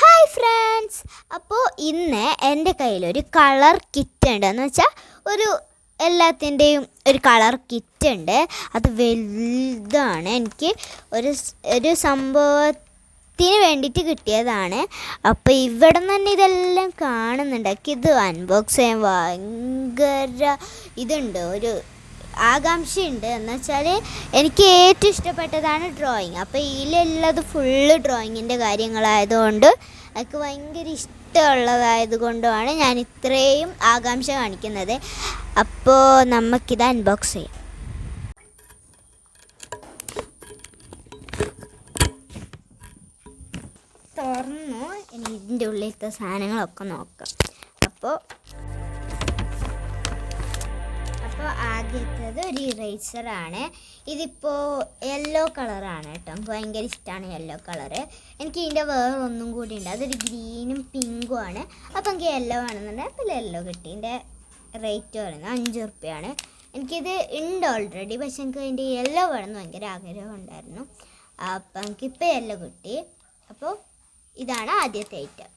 Hi friends, അപ്പോൾ ഇന്ന് എൻ്റെ കയ്യിലൊരു കളർ കിറ്റ് ഉണ്ട്. എന്ന് വെച്ചാൽ എല്ലാത്തിൻ്റെയും ഒരു കളർ കിറ്റ് ഉണ്ട്. അത് വലുതാണ്. എനിക്ക് ഒരു സംഭവത്തിന് വേണ്ടിയിട്ട് കിട്ടിയതാണ്. അപ്പോൾ ഇവിടെ നിന്ന് തന്നെ ഇതെല്ലാം കാണുന്നുണ്ട്. ഇത് അൺബോക്സ് ചെയ്യാൻ ഭയങ്കര ഇതുണ്ട്, ഒരു ആകാംക്ഷയുണ്ട്. എന്ന് വെച്ചാൽ എനിക്ക് ഏറ്റവും ഇഷ്ടപ്പെട്ടതാണ് ഡ്രോയിങ്. അപ്പോൾ ഇതിലുള്ളത് ഫുള്ള് ഡ്രോയിങ്ങിൻ്റെ കാര്യങ്ങളായതുകൊണ്ട് എനിക്ക് ഭയങ്കര ഇഷ്ടമുള്ളതായതുകൊണ്ടാണ് ഞാൻ ഇത്രയും ആകാംക്ഷ കാണിക്കുന്നത്. അപ്പോൾ നമുക്കിത് അൺബോക്സ് ചെയ്യാം. തുറന്നു ഇനി ഇതിൻ്റെ ഉള്ളിലത്തെ സാധനങ്ങളൊക്കെ നോക്കാം. അപ്പോൾ ആദ്യത്തേത് ഒരു ഇറേസറാണ്. ഇതിപ്പോൾ യെല്ലോ കളറാണ് കേട്ടോ. എനിക്ക് ഭയങ്കര ഇഷ്ടമാണ് യെല്ലോ കളറ്. എനിക്ക് ഇതിൻ്റെ വേറൊന്നും കൂടി ഉണ്ട്, അതൊരു ഗ്രീനും പിങ്കും ആണ്. അപ്പോൾ എനിക്ക് യെല്ലോ ആണെന്നുണ്ടെങ്കിൽ അപ്പോൾ യെല്ലോ കിട്ടി. ഇതിൻ്റെ റേറ്റ് പറയുന്നത് 5 റുപ്യാണ്. എനിക്കിത് ഉണ്ട് ഓൾറെഡി, പക്ഷെ എനിക്ക് അതിൻ്റെ യെല്ലോ വേണമെന്ന് ഭയങ്കര ആഗ്രഹം ഉണ്ടായിരുന്നു. അപ്പോൾ എനിക്കിപ്പോൾ യെല്ലോ കിട്ടി. അപ്പോൾ ഇതാണ് ആദ്യത്തെ ഐറ്റം.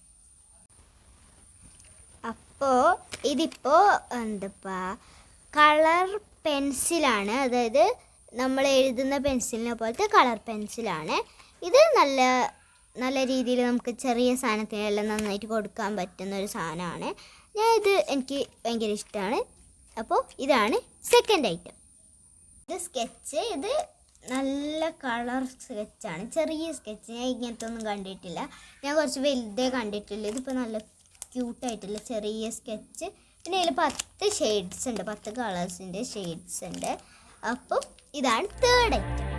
അപ്പോൾ ഇതിപ്പോൾ കളർ പെൻസിലാണ്. അതായത് നമ്മൾ എഴുതുന്ന പെൻസിലിനെ പോലത്തെ കളർ പെൻസിലാണ്. ഇത് നല്ല രീതിയിൽ നമുക്ക് ചെറിയ സാധനത്തിനെല്ലാം നന്നായിട്ട് കൊടുക്കാൻ പറ്റുന്ന ഒരു സാധനമാണ്. എനിക്ക് ഭയങ്കര ഇഷ്ടമാണ്. അപ്പോൾ ഇതാണ് സെക്കൻഡ് ഐറ്റം. ഇത് സ്കെച്ച്. ഇത് നല്ല കളർ സ്കെച്ചാണ്, ചെറിയ സ്കെച്ച്. ഞാൻ ഇങ്ങനത്തെ ഒന്നും കണ്ടിട്ടില്ല, ഞാൻ കുറച്ച് വലുതേ കണ്ടിട്ടില്ല. ഇതിപ്പോൾ നല്ല ക്യൂട്ടായിട്ടുള്ള ചെറിയ സ്കെച്ച്. പിന്നെ ഇതിൽ 10 ഷെയ്ഡ്സ് ഉണ്ട്, 10 കളേഴ്സിൻ്റെ ഷെയ്ഡ്സ് ഉണ്ട്. അപ്പോൾ ഇതാണ് തേർഡ് ഐറ്റം.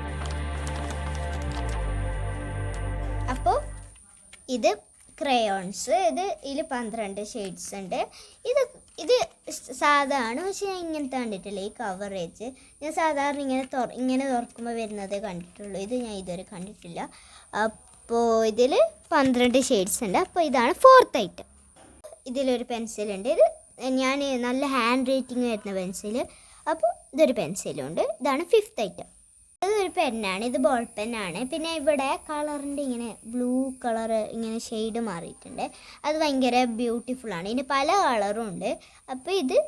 അപ്പോൾ ഇത് ക്രയോൺസ്. ഇതിൽ 12 ഷെയ്ഡ്സ് ഉണ്ട്. ഇത് സാധാരണ, പക്ഷെ ഞാൻ ഇങ്ങനത്തെ കണ്ടിട്ടില്ല. ഈ കവറേജ് ഞാൻ സാധാരണ ഇങ്ങനെ തുറക്കുമ്പോൾ വരുന്നതേ കണ്ടിട്ടുള്ളൂ. ഇത് ഞാൻ ഇതുവരെ കണ്ടിട്ടില്ല. അപ്പോൾ ഇതിൽ 12 ഷെയ്ഡ്സ് ഉണ്ട്. അപ്പോൾ ഇതാണ് ഫോർത്ത് ഐറ്റം. ഇതിലൊരു പെൻസിലുണ്ട്. ഇത് ഞാൻ നല്ല ഹാൻഡ് റൈറ്റിങ് വരുന്ന പെൻസിൽ. അപ്പോൾ ഇതൊരു പെൻസിലുണ്ട്. ഇതാണ് ഫിഫ്ത്ത് ഐറ്റം. ഇതൊരു പെന്നാണ്. ഇത് ബോൾ പെന്നാണ്. പിന്നെ ഇവിടെ കളറിൻ്റെ ഇങ്ങനെ ബ്ലൂ കളർ ഇങ്ങനെ ഷെയ്ഡ് മാറിയിട്ടുണ്ട്. അത് ഭയങ്കര ബ്യൂട്ടിഫുള്ളാണ്. ഇതിന് പല കളറും ഉണ്ട്. അപ്പോൾ ഇത്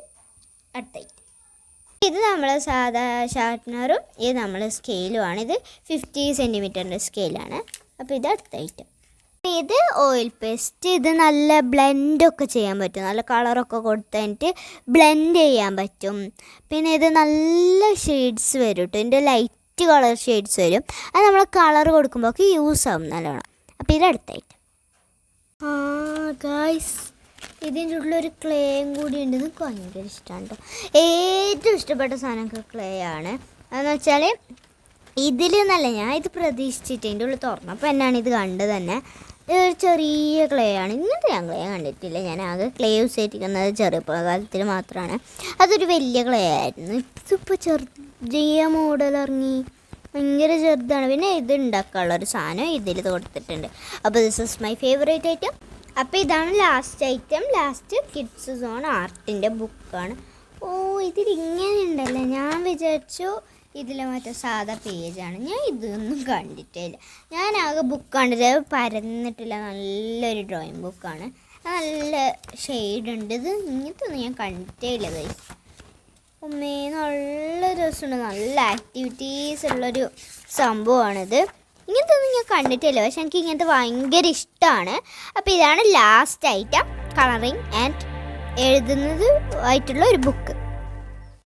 അടുത്ത ഐറ്റം. ഇത് നമ്മൾ സാധാ ഷാർപ്നറും ഇത് നമ്മൾ സ്കെയിലുമാണ്. ഇത് 50 സെൻറ്റിമീറ്ററിൻ്റെ സ്കെയിലാണ്. അപ്പോൾ ഇത് അടുത്ത ഐറ്റം. ഇത് ഓയിൽ പേസ്റ്റ്. ഇത് നല്ല ബ്ലെൻഡൊക്കെ ചെയ്യാൻ പറ്റും, നല്ല കളറൊക്കെ കൊടുത്തിട്ട് ബ്ലെൻഡ് ചെയ്യാൻ പറ്റും. പിന്നെ ഇത് നല്ല ഷെയ്ഡ്സ് വരും കേട്ടോ. ഇതിൻ്റെ ലൈറ്റ് കളർ ഷെയ്ഡ്സ് വരും. അത് നമ്മൾ കളർ കൊടുക്കുമ്പോഴൊക്കെ യൂസ് ആവും നല്ലോണം. അപ്പോൾ ഇത് അടുത്ത ഐറ്റം. ഗായ്സ്, ഇതിൻ്റെ ഉള്ളൊരു ക്ലേയും കൂടി ഉണ്ട്. എനിക്ക് ഭയങ്കര ഇഷ്ടമാണ് കേട്ടോ. ഏറ്റവും ഇഷ്ടപ്പെട്ട സാധനം ക്ലേ ആണ്. അതെന്ന് വെച്ചാൽ ഇതിൽ നല്ല ഞാൻ ഇത് പ്രതീക്ഷിച്ചിട്ട് ഇതിൻ്റെ ഉള്ളിൽ തുറന്നപ്പോൾ എന്നാണ് ഇത് കണ്ടത് തന്നെ. ഇതൊരു ചെറിയ ക്ലേ ആണ്. ഇങ്ങനത്തെ ഞാൻ ക്ലേ കണ്ടിട്ടില്ല. ഞാൻ ആകെ ക്ലേ യൂസ് ചെയ്തിരിക്കുന്നത് ചെറുപ്പകാലത്തിൽ മാത്രമാണ്. അതൊരു വലിയ ക്ലേ ആയിരുന്നു. ഇതിപ്പോൾ ചെറിയ മോഡൽ ഇറങ്ങി, ഭയങ്കര ചെറുതാണ്. പിന്നെ ഇത് ഉണ്ടാക്കാനുള്ളൊരു സാധനം ഇതിൽ കൊടുത്തിട്ടുണ്ട്. അപ്പോൾ this is my favourite item. അപ്പോൾ ഇതാണ് last item. Last kids zone ആർട്ടിൻ്റെ ബുക്കാണ്. ഇതിലിങ്ങനെ ഉണ്ടല്ലോ. ഞാൻ വിചാരിച്ചു ഇതിൽ മറ്റേ സാധാ പേജാണ്. ഞാൻ ഇതൊന്നും കണ്ടിട്ടേ ഇല്ല. ഞാൻ ആകെ ബുക്ക് കണ്ടിട്ട് പരന്നിട്ടില്ല. നല്ലൊരു ഡ്രോയിങ് ബുക്കാണ്. നല്ല ഷെയ്ഡ് ഉണ്ട്. ഇത് ഇങ്ങനത്തെ ഒന്നും ഞാൻ കണ്ടിട്ടേ ഇല്ല ഗൈസ്. നല്ല രസമുണ്ട്. നല്ല ആക്ടിവിറ്റീസ് ഉള്ളൊരു സംഭവമാണിത്. ഇങ്ങനത്തെ ഒന്നും ഞാൻ കണ്ടിട്ടില്ല, പക്ഷെ എനിക്ക് ഇങ്ങനത്തെ ഭയങ്കര ഇഷ്ടമാണ്. അപ്പോൾ ഇതാണ് ലാസ്റ്റ് ഐറ്റം, കളറിങ് ആൻഡ് എഴുതുന്നത് ആയിട്ടുള്ള ഒരു ബുക്ക്.